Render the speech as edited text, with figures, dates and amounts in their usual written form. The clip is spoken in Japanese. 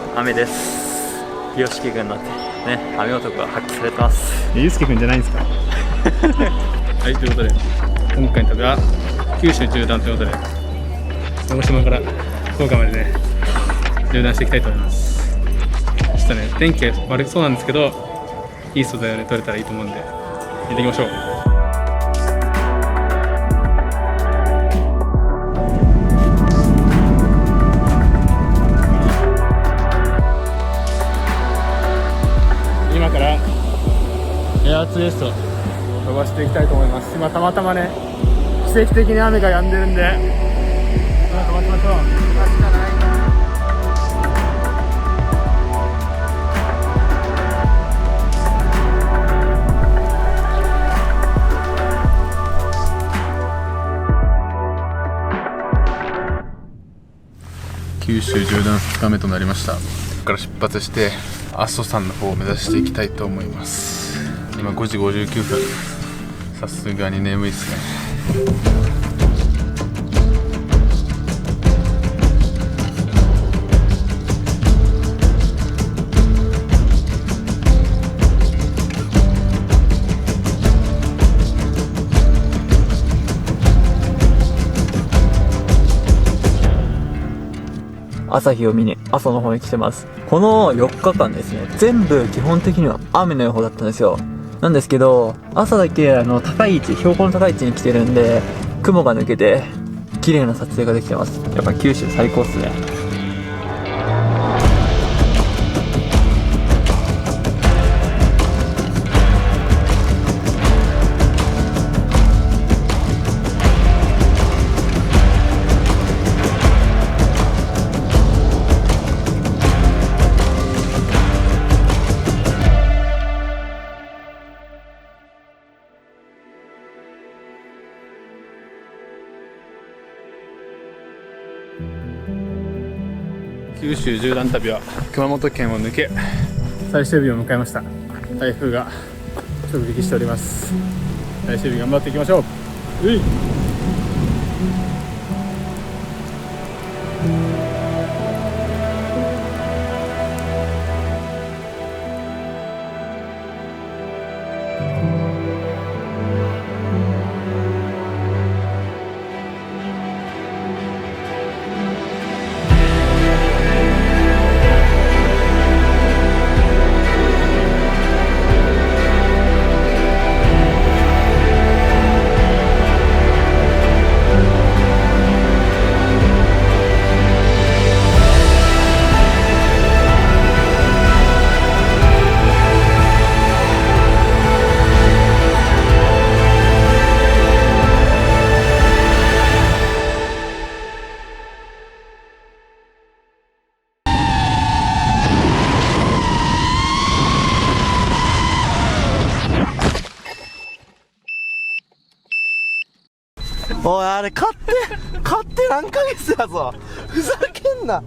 か雨です。清介君なんてね、雨男が発揮されてます。ゆうすけくんじゃないんですかはい、ということで今回の旅は九州縦断ということで、鹿児島から福岡までね縦断していきたいと思います。ちょっとね、天気悪そうなんですけど、いい素材をね取れたらいいと思うんで行ってきましょう。今からエアツイスト飛ばしていきたいと思います。今たまたまね奇跡的に雨が止んでるんで、飛ばしましょう。九州縦断2日目となりました。ここから出発して阿蘇山の方を目指していきたいと思います。今5時59分、さすがに眠いですね。朝日を見に阿蘇の方に来てます。この4日間ですね、全部基本的には雨の予報だったんですよ。なんですけど、朝だけ高い位置、標高の高い位置に来てるんで、雲が抜けて綺麗な撮影ができてます。やっぱ九州最高っすね。九州縦断旅は熊本県を抜け最終日を迎えました。台風が直撃しております。最終日頑張っていきましょう。おい、あれ買って何ヶ月やぞ。ふざけんな。